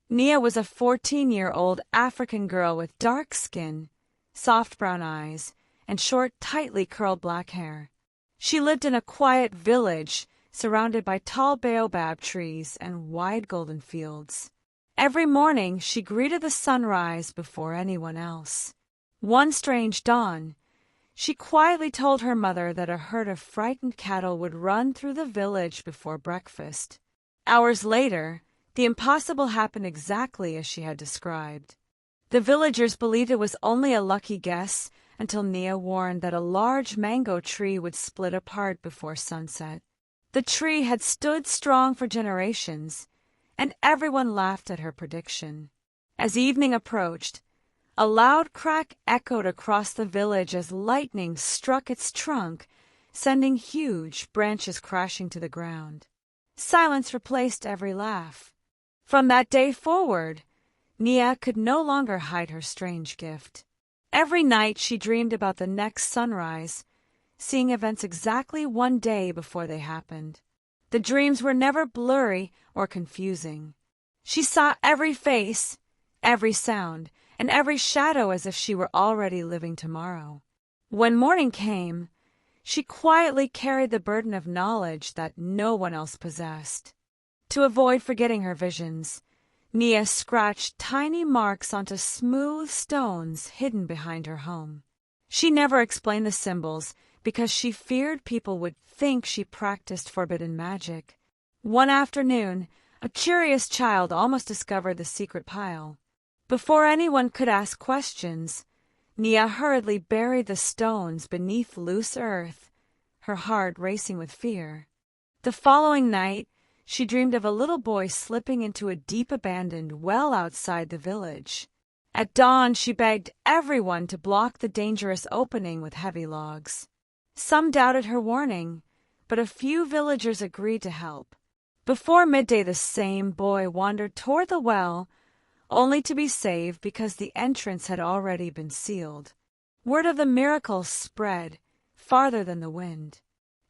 Nia was a 14-year-old African girl with dark skin, soft brown eyes, and short, tightly curled black hair. She lived in a quiet village surrounded by tall baobab trees and wide golden fields. Every morning she greeted the sunrise before anyone else. One strange dawn, she quietly told her mother that a herd of frightened cattle would run through the village before breakfast. Hours later, the impossible happened exactly as she had described. The villagers believed it was only a lucky guess until Nia warned that a large mango tree would split apart before sunset. The tree had stood strong for generations, and everyone laughed at her prediction. As evening approached, a loud crack echoed across the village as lightning struck its trunk, sending huge branches crashing to the ground. Silence replaced every laugh. From that day forward, Nia could no longer hide her strange gift. Every night she dreamed about the next sunrise, seeing events exactly one day before they happened. The dreams were never blurry or confusing. She saw every face, every sound, and every shadow as if she were already living tomorrow. When morning came, she quietly carried the burden of knowledge that no one else possessed. To avoid forgetting her visions, Nia scratched tiny marks onto smooth stones hidden behind her home. She never explained the symbols because she feared people would think she practiced forbidden magic. One afternoon, a curious child almost discovered the secret pile. Before anyone could ask questions, Nia hurriedly buried the stones beneath loose earth, her heart racing with fear. The following night, she dreamed of a little boy slipping into a deep abandoned well outside the village. At dawn, she begged everyone to block the dangerous opening with heavy logs. Some doubted her warning, but a few villagers agreed to help. Before midday, the same boy wandered toward the well, only to be saved because the entrance had already been sealed. Word of the miracle spread farther than the wind.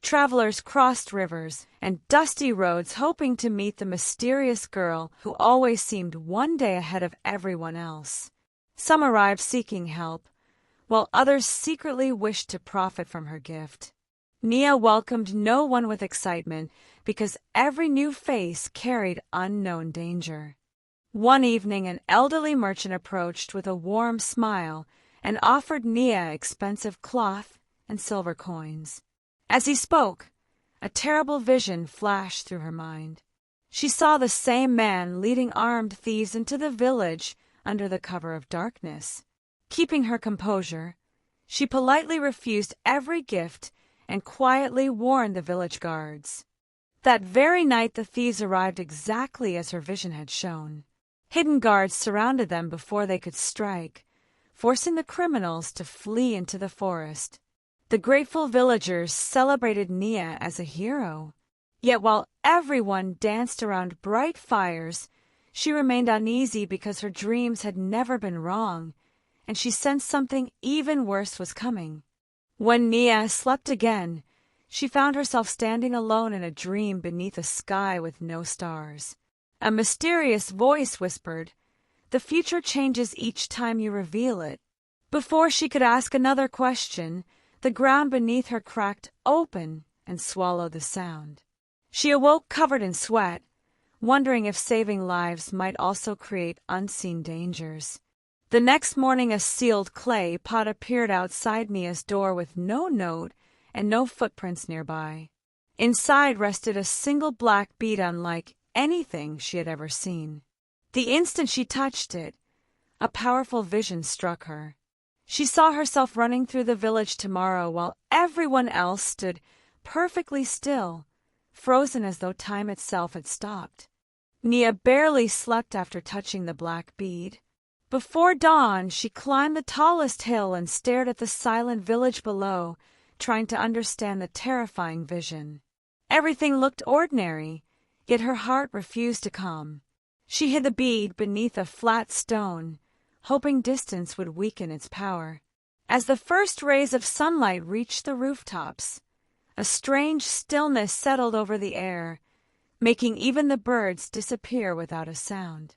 Travelers crossed rivers and dusty roads hoping to meet the mysterious girl who always seemed one day ahead of everyone else. Some arrived seeking help, while others secretly wished to profit from her gift. Nia welcomed no one with excitement because every new face carried unknown danger. One evening, an elderly merchant approached with a warm smile and offered Nia expensive cloth and silver coins. As he spoke, a terrible vision flashed through her mind. She saw the same man leading armed thieves into the village under the cover of darkness. Keeping her composure, she politely refused every gift and quietly warned the village guards. That very night the thieves arrived exactly as her vision had shown. Hidden guards surrounded them before they could strike, forcing the criminals to flee into the forest. The grateful villagers celebrated Nia as a hero. Yet while everyone danced around bright fires, she remained uneasy because her dreams had never been wrong, and she sensed something even worse was coming. When Nia slept again, she found herself standing alone in a dream beneath a sky with no stars. A mysterious voice whispered, "The future changes each time you reveal it." Before she could ask another question, the ground beneath her cracked open and swallowed the sound. She awoke covered in sweat, wondering if saving lives might also create unseen dangers. The next morning a sealed clay pot appeared outside Nia's door with no note and no footprints nearby. Inside rested a single black bead unlike anything she had ever seen. The instant she touched it, a powerful vision struck her. She saw herself running through the village tomorrow while everyone else stood perfectly still, frozen as though time itself had stopped. Nia barely slept after touching the black bead. Before dawn, she climbed the tallest hill and stared at the silent village below, trying to understand the terrifying vision. Everything looked ordinary, yet her heart refused to calm. She hid the bead beneath a flat stone, hoping distance would weaken its power. As the first rays of sunlight reached the rooftops, a strange stillness settled over the air, making even the birds disappear without a sound.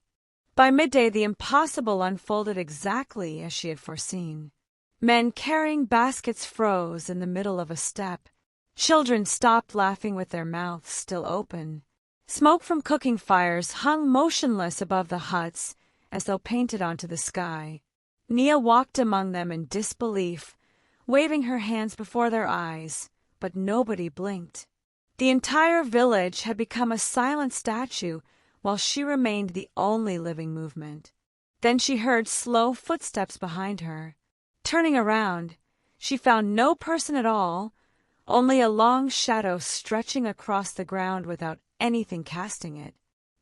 By midday, the impossible unfolded exactly as she had foreseen. Men carrying baskets froze in the middle of a step. Children stopped laughing with their mouths still open. Smoke from cooking fires hung motionless above the huts as though painted onto the sky. Nia walked among them in disbelief, waving her hands before their eyes, but nobody blinked. The entire village had become a silent statue, while she remained the only living movement. Then she heard slow footsteps behind her. Turning around, she found no person at all, only a long shadow stretching across the ground without anything casting it.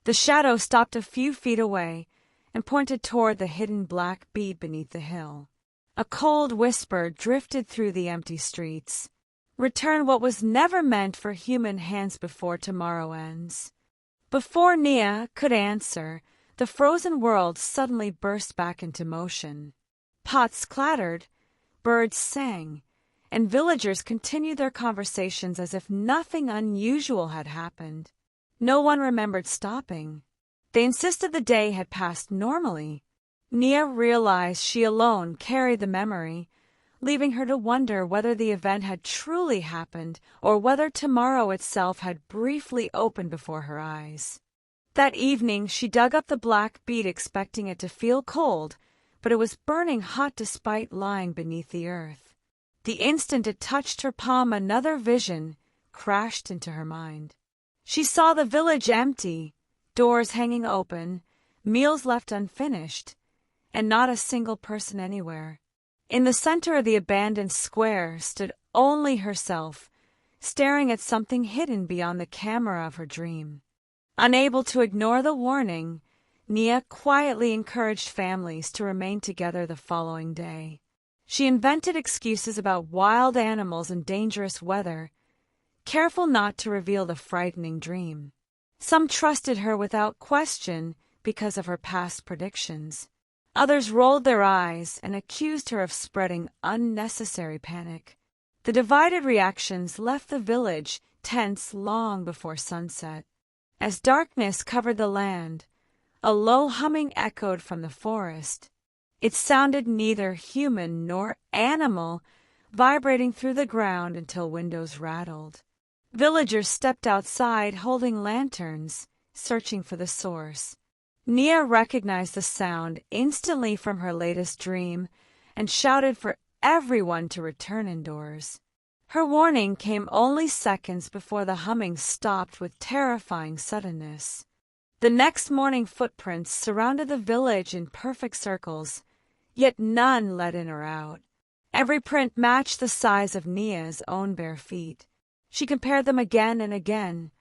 The shadow stopped a few feet away and pointed toward the hidden black bead beneath the hill. A cold whisper drifted through the empty streets. Return what was never meant for human hands before tomorrow ends. Before Nia could answer, the frozen world suddenly burst back into motion. Pots clattered, birds sang, and villagers continued their conversations as if nothing unusual had happened. No one remembered stopping. They insisted the day had passed normally. Nia realized she alone carried the memory, leaving her to wonder whether the event had truly happened or whether tomorrow itself had briefly opened before her eyes. That evening she dug up the black bead expecting it to feel cold, but it was burning hot despite lying beneath the earth. The instant it touched her palm, another vision crashed into her mind. She saw the village empty, doors hanging open, meals left unfinished, and not a single person anywhere. In the center of the abandoned square stood only herself, staring at something hidden beyond the camera of her dream. Unable to ignore the warning, Nia quietly encouraged families to remain together the following day. She invented excuses about wild animals and dangerous weather, careful not to reveal the frightening dream. Some trusted her without question because of her past predictions. Others rolled their eyes and accused her of spreading unnecessary panic. The divided reactions left the village tense long before sunset. As darkness covered the land, a low humming echoed from the forest. It sounded neither human nor animal, vibrating through the ground until windows rattled. Villagers stepped outside holding lanterns, searching for the source. Nia recognized the sound instantly from her latest dream and shouted for everyone to return indoors. Her warning came only seconds before the humming stopped with terrifying suddenness. The next morning, footprints surrounded the village in perfect circles, yet none led in or out. Every print matched the size of Nia's own bare feet. She compared them again and again,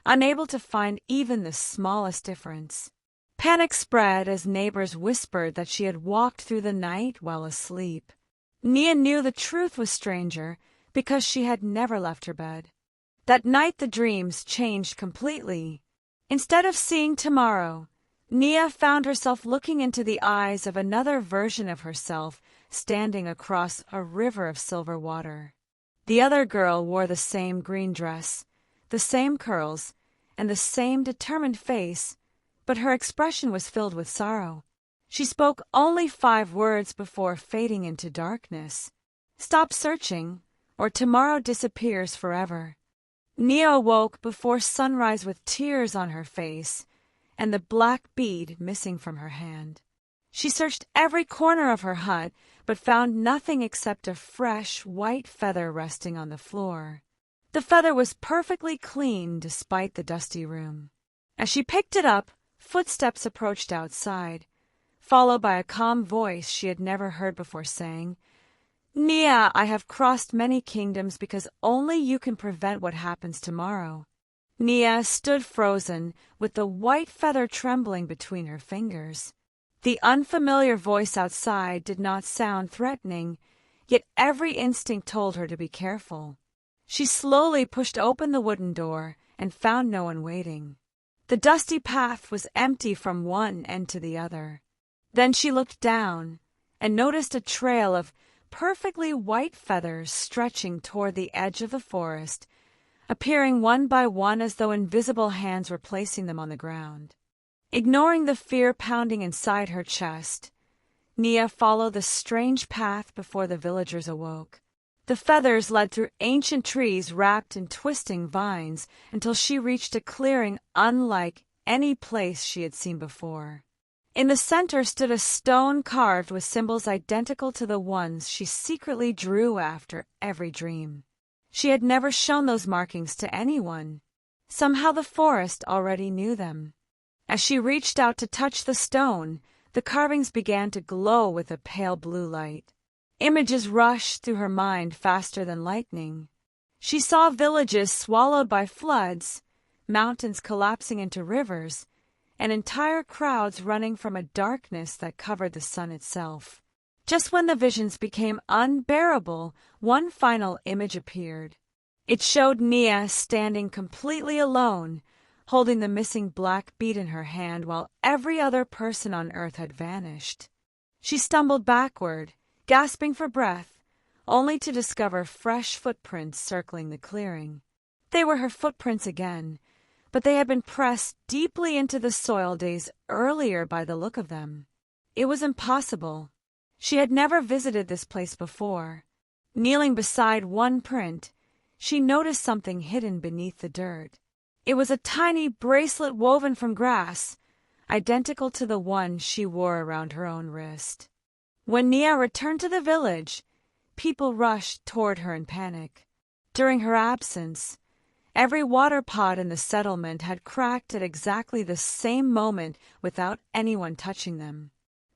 unable to find even the smallest difference. Panic spread as neighbors whispered that she had walked through the night while asleep. Nia knew the truth was stranger because she had never left her bed. That night the dreams changed completely. Instead of seeing tomorrow, Nia found herself looking into the eyes of another version of herself standing across a river of silver water. The other girl wore the same green dress, the same curls, and the same determined face, but her expression was filled with sorrow. She spoke only 5 words before fading into darkness. "Stop searching, or tomorrow disappears forever." Nia awoke before sunrise with tears on her face and the black bead missing from her hand. She searched every corner of her hut, but found nothing except a fresh white feather resting on the floor. The feather was perfectly clean despite the dusty room. As she picked it up, footsteps approached outside, followed by a calm voice she had never heard before saying, "Nia, I have crossed many kingdoms because only you can prevent what happens tomorrow." Nia stood frozen, with the white feather trembling between her fingers. The unfamiliar voice outside did not sound threatening, yet every instinct told her to be careful. She slowly pushed open the wooden door and found no one waiting. The dusty path was empty from one end to the other. Then she looked down and noticed a trail of perfectly white feathers stretching toward the edge of the forest, appearing one by one as though invisible hands were placing them on the ground. Ignoring the fear pounding inside her chest, Nia followed the strange path before the villagers awoke. The feathers led through ancient trees wrapped in twisting vines until she reached a clearing unlike any place she had seen before. In the center stood a stone carved with symbols identical to the ones she secretly drew after every dream. She had never shown those markings to anyone. Somehow the forest already knew them. As she reached out to touch the stone, the carvings began to glow with a pale blue light. Images rushed through her mind faster than lightning. She saw villages swallowed by floods, mountains collapsing into rivers, and entire crowds running from a darkness that covered the sun itself. Just when the visions became unbearable, one final image appeared. It showed Nia standing completely alone, holding the missing black bead in her hand while every other person on earth had vanished. She stumbled backward, gasping for breath, only to discover fresh footprints circling the clearing. They were her footprints again, but they had been pressed deeply into the soil days earlier by the look of them. It was impossible. She had never visited this place before. Kneeling beside one print, she noticed something hidden beneath the dirt. It was a tiny bracelet woven from grass, identical to the one she wore around her own wrist. When Nia returned to the village, people rushed toward her in panic. During her absence, every water pot in the settlement had cracked at exactly the same moment without anyone touching them.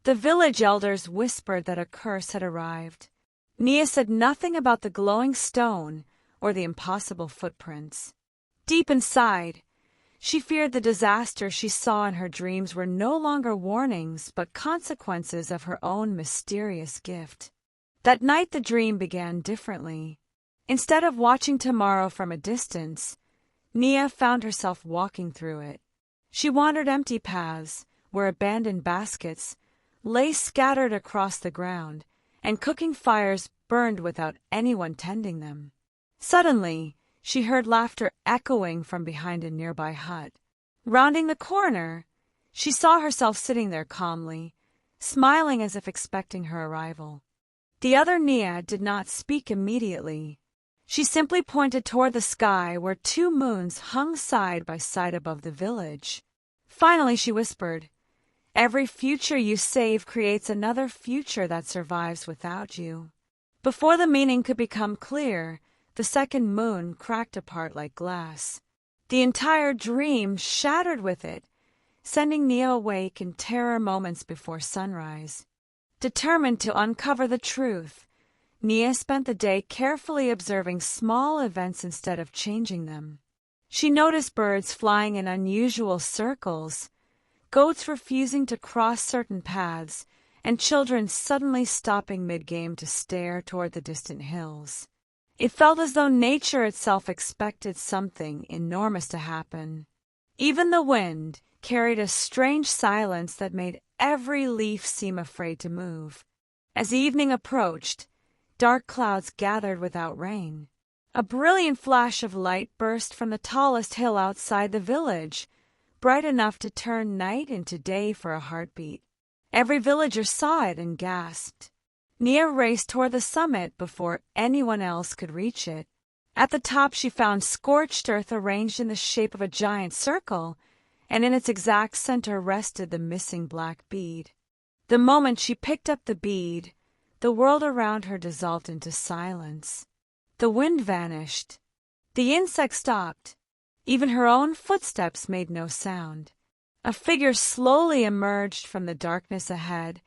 The village elders whispered that a curse had arrived. Nia said nothing about the glowing stone or the impossible footprints. Deep inside, she feared the disaster she saw in her dreams were no longer warnings but consequences of her own mysterious gift. That night the dream began differently. Instead of watching tomorrow from a distance, Nia found herself walking through it. She wandered empty paths where abandoned baskets lay scattered across the ground, and cooking fires burned without anyone tending them. Suddenly, she heard laughter echoing from behind a nearby hut. Rounding the corner, she saw herself sitting there calmly, smiling as if expecting her arrival. The other Nia did not speak immediately. She simply pointed toward the sky where two moons hung side by side above the village. Finally she whispered, "Every future you save creates another future that survives without you." Before the meaning could become clear, the second moon cracked apart like glass. The entire dream shattered with it, sending Nia awake in terror moments before sunrise. Determined to uncover the truth, Nia spent the day carefully observing small events instead of changing them. She noticed birds flying in unusual circles, goats refusing to cross certain paths, and children suddenly stopping mid-game to stare toward the distant hills. It felt as though nature itself expected something enormous to happen. Even the wind carried a strange silence that made every leaf seem afraid to move. As evening approached, dark clouds gathered without rain. A brilliant flash of light burst from the tallest hill outside the village, bright enough to turn night into day for a heartbeat. Every villager saw it and gasped. Nia raced toward the summit before anyone else could reach it. At the top she found scorched earth arranged in the shape of a giant circle, and in its exact center rested the missing black bead. The moment she picked up the bead, the world around her dissolved into silence. The wind vanished. The insects stopped. Even her own footsteps made no sound. A figure slowly emerged from the darkness ahead,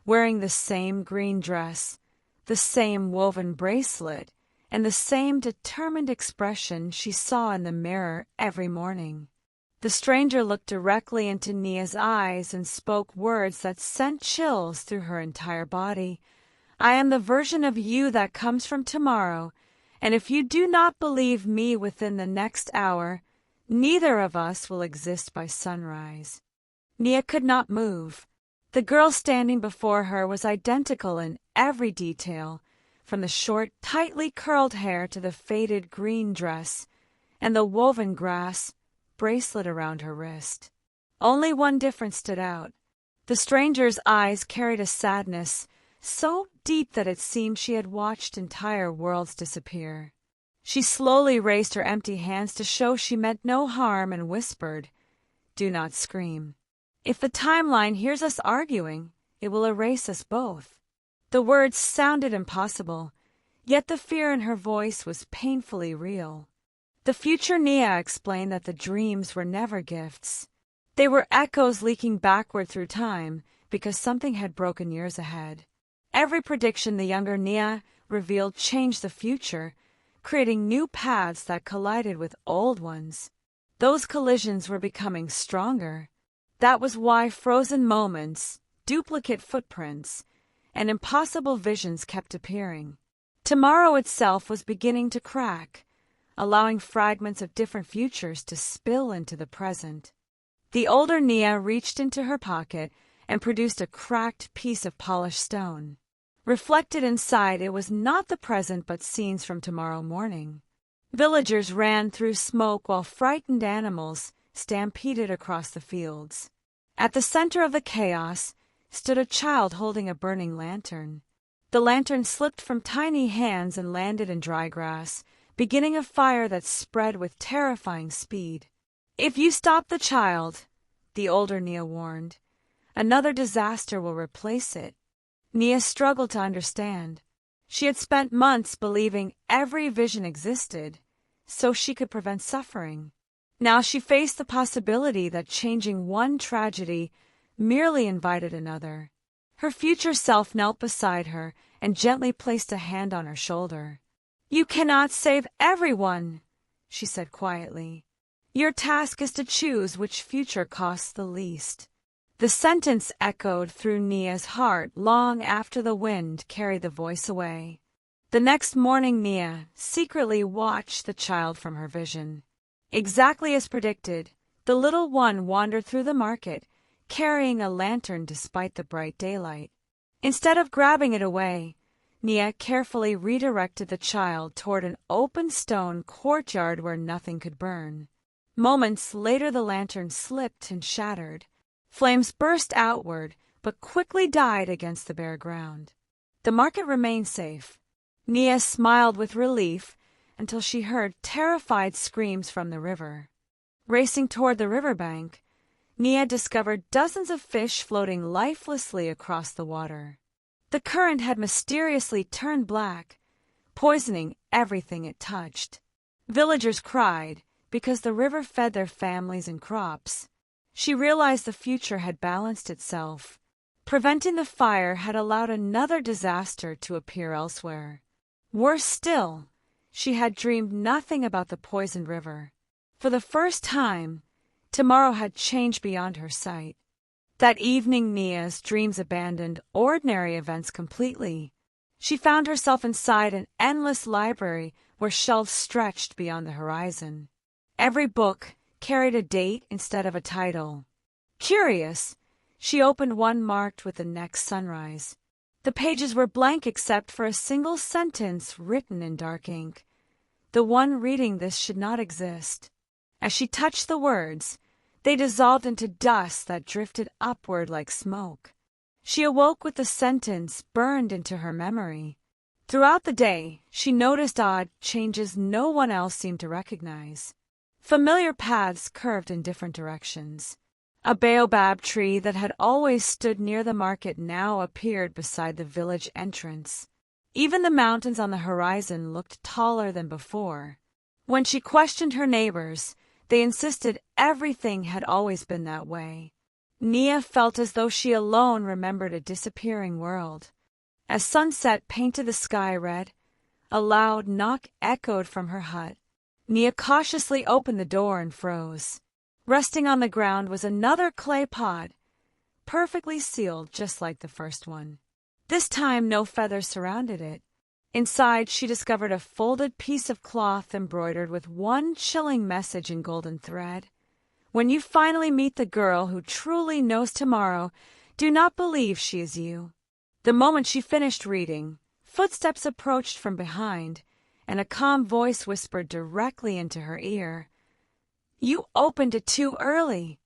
wearing the same green dress, the same woven bracelet, and the same determined expression she saw in the mirror every morning. The stranger looked directly into Nia's eyes and spoke words that sent chills through her entire body. "I am the version of you that comes from tomorrow, and if you do not believe me within the next hour, neither of us will exist by sunrise." Nia could not move. The girl standing before her was identical in every detail, from the short, tightly curled hair to the faded green dress and the woven grass bracelet around her wrist. Only one difference stood out. The stranger's eyes carried a sadness so deep that it seemed she had watched entire worlds disappear. She slowly raised her empty hands to show she meant no harm and whispered, "Do not scream. If the timeline hears us arguing, it will erase us both." The words sounded impossible, yet the fear in her voice was painfully real. The future Nia explained that the dreams were never gifts. They were echoes leaking backward through time because something had broken years ahead. Every prediction the younger Nia revealed changed the future, creating new paths that collided with old ones. Those collisions were becoming stronger. That was why frozen moments, duplicate footprints, and impossible visions kept appearing. Tomorrow itself was beginning to crack, allowing fragments of different futures to spill into the present. The older Nia reached into her pocket and produced a cracked piece of polished stone. Reflected inside, it was not the present but scenes from tomorrow morning. Villagers ran through smoke while frightened animals stampeded across the fields. At the center of the chaos stood a child holding a burning lantern. The lantern slipped from tiny hands and landed in dry grass, beginning a fire that spread with terrifying speed. "If you stop the child," the older Nia warned, "another disaster will replace it." Nia struggled to understand. She had spent months believing every vision existed, so she could prevent suffering. Now she faced the possibility that changing one tragedy merely invited another. Her future self knelt beside her and gently placed a hand on her shoulder. "You cannot save everyone," she said quietly. "Your task is to choose which future costs the least." The sentence echoed through Nia's heart long after the wind carried the voice away. The next morning Nia secretly watched the child from her vision. Exactly as predicted, the little one wandered through the market, carrying a lantern despite the bright daylight. Instead of grabbing it away, Nia carefully redirected the child toward an open stone courtyard where nothing could burn. Moments later the lantern slipped and shattered. Flames burst outward, but quickly died against the bare ground. The market remained safe. Nia smiled with relief until she heard terrified screams from the river. Racing toward the riverbank, Nia discovered dozens of fish floating lifelessly across the water. The current had mysteriously turned black, poisoning everything it touched. Villagers cried because the river fed their families and crops. She realized the future had balanced itself. Preventing the fire had allowed another disaster to appear elsewhere. Worse still, she had dreamed nothing about the poisoned river. For the first time, tomorrow had changed beyond her sight. That evening Nia's dreams abandoned ordinary events completely. She found herself inside an endless library where shelves stretched beyond the horizon. Every book carried a date instead of a title. Curious, she opened one marked with the next sunrise. The pages were blank except for a single sentence written in dark ink. The one reading this should not exist. As she touched the words, they dissolved into dust that drifted upward like smoke. She awoke with the sentence burned into her memory. Throughout the day, she noticed odd changes no one else seemed to recognize. Familiar paths curved in different directions. A baobab tree that had always stood near the market now appeared beside the village entrance. Even the mountains on the horizon looked taller than before. When she questioned her neighbors, they insisted everything had always been that way. Nia felt as though she alone remembered a disappearing world. As sunset painted the sky red, a loud knock echoed from her hut. Nia cautiously opened the door and froze. Resting on the ground was another clay pot, perfectly sealed just like the first one. This time no feathers surrounded it. Inside she discovered a folded piece of cloth embroidered with one chilling message in golden thread. When you finally meet the girl who truly knows tomorrow, do not believe she is you. The moment she finished reading, footsteps approached from behind, and a calm voice whispered directly into her ear, "You opened it too early."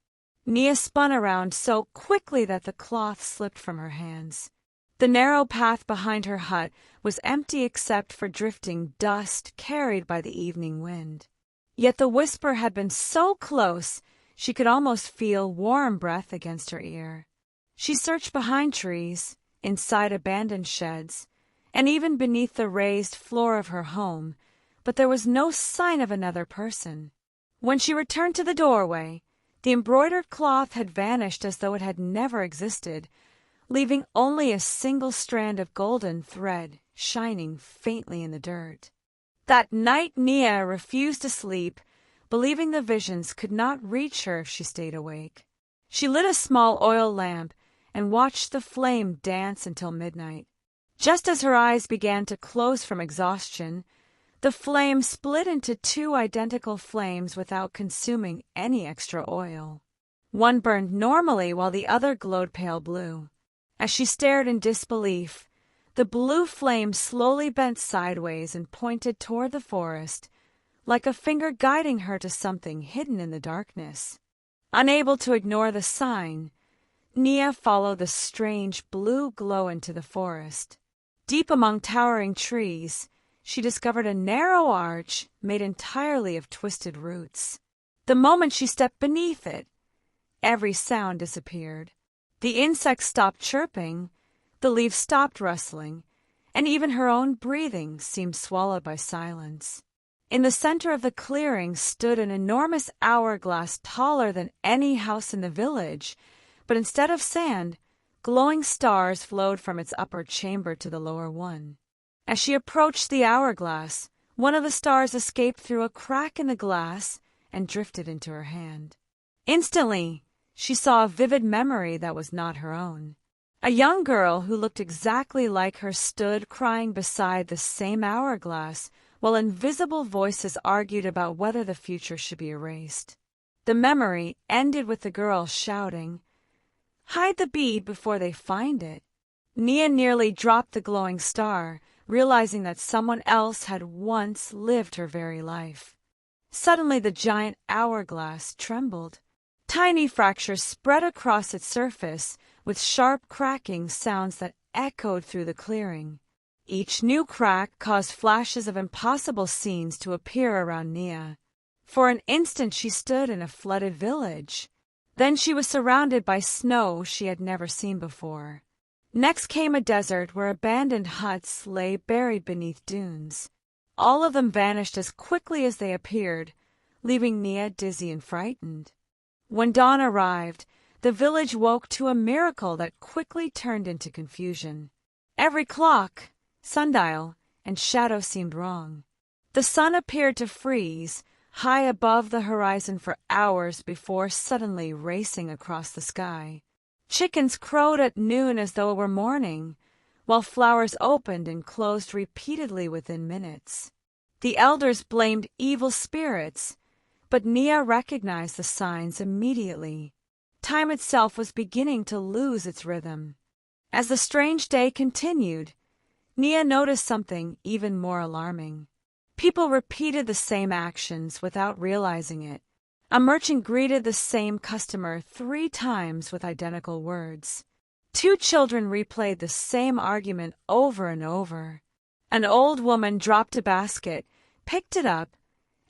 Nia spun around so quickly that the cloth slipped from her hands. The narrow path behind her hut was empty except for drifting dust carried by the evening wind. Yet the whisper had been so close she could almost feel warm breath against her ear. She searched behind trees, inside abandoned sheds, and even beneath the raised floor of her home, but there was no sign of another person. When she returned to the doorway, the embroidered cloth had vanished as though it had never existed, leaving only a single strand of golden thread shining faintly in the dirt. That night Nia refused to sleep, believing the visions could not reach her if she stayed awake. She lit a small oil lamp and watched the flame dance until midnight. Just as her eyes began to close from exhaustion, the flame split into two identical flames without consuming any extra oil. One burned normally while the other glowed pale blue. As she stared in disbelief, the blue flame slowly bent sideways and pointed toward the forest, like a finger guiding her to something hidden in the darkness. Unable to ignore the sign, Nia followed the strange blue glow into the forest. Deep among towering trees, she discovered a narrow arch made entirely of twisted roots. The moment she stepped beneath it, every sound disappeared. The insects stopped chirping, the leaves stopped rustling, and even her own breathing seemed swallowed by silence. In the center of the clearing stood an enormous hourglass taller than any house in the village, but instead of sand, glowing stars flowed from its upper chamber to the lower one. As she approached the hourglass, one of the stars escaped through a crack in the glass and drifted into her hand. Instantly, she saw a vivid memory that was not her own. A young girl who looked exactly like her stood crying beside the same hourglass while invisible voices argued about whether the future should be erased. The memory ended with the girl shouting, "Hide the bead before they find it." Nia nearly dropped the glowing star, realizing that someone else had once lived her very life. Suddenly the giant hourglass trembled. Tiny fractures spread across its surface with sharp cracking sounds that echoed through the clearing. Each new crack caused flashes of impossible scenes to appear around Nia. For an instant she stood in a flooded village. Then she was surrounded by snow she had never seen before. Next came a desert where abandoned huts lay buried beneath dunes. All of them vanished as quickly as they appeared, leaving Nia dizzy and frightened. When dawn arrived, the village woke to a miracle that quickly turned into confusion. Every clock, sundial, and shadow seemed wrong. The sun appeared to freeze, high above the horizon for hours before suddenly racing across the sky. Chickens crowed at noon as though it were morning, while flowers opened and closed repeatedly within minutes. The elders blamed evil spirits, but Nia recognized the signs immediately. Time itself was beginning to lose its rhythm. As the strange day continued, Nia noticed something even more alarming. People repeated the same actions without realizing it. A merchant greeted the same customer 3 times with identical words. 2 children replayed the same argument over and over. An old woman dropped a basket, picked it up,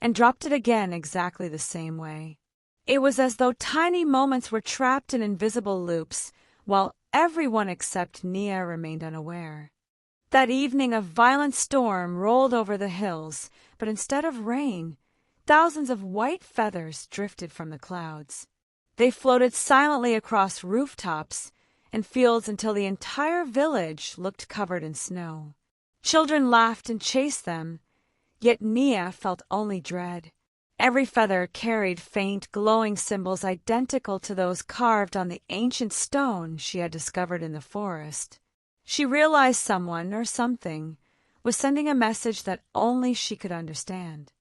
and dropped it again exactly the same way. It was as though tiny moments were trapped in invisible loops, while everyone except Nia remained unaware. That evening a violent storm rolled over the hills, but instead of rain, thousands of white feathers drifted from the clouds. They floated silently across rooftops and fields until the entire village looked covered in snow. Children laughed and chased them, yet Nia felt only dread. Every feather carried faint, glowing symbols identical to those carved on the ancient stone she had discovered in the forest. She realized someone or something was sending a message that only she could understand.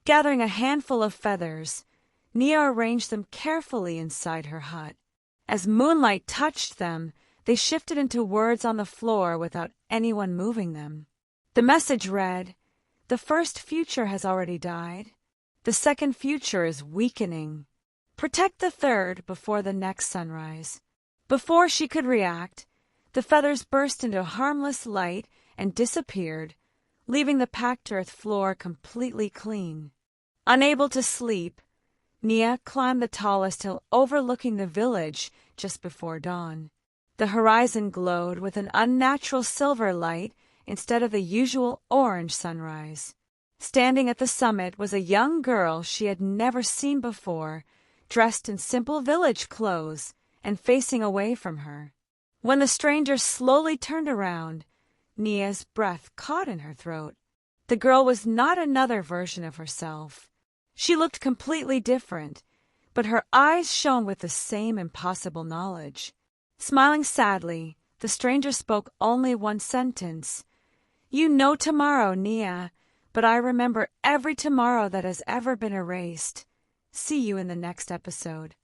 Gathering a handful of feathers, Nia arranged them carefully inside her hut. As moonlight touched them, they shifted into words on the floor without anyone moving them. The message read, "The first future has already died. The second future is weakening. Protect the third before the next sunrise. Before she could react, the feathers burst into harmless light and disappeared, leaving the packed earth floor completely clean. Unable to sleep, Nia climbed the tallest hill overlooking the village just before dawn. The horizon glowed with an unnatural silver light instead of the usual orange sunrise. Standing at the summit was a young girl she had never seen before, dressed in simple village clothes and facing away from her. When the stranger slowly turned around, Nia's breath caught in her throat. The girl was not another version of herself. She looked completely different, but her eyes shone with the same impossible knowledge. Smiling sadly, the stranger spoke only one sentence. "You know tomorrow, Nia, but I remember every tomorrow that has ever been erased. See you in the next episode."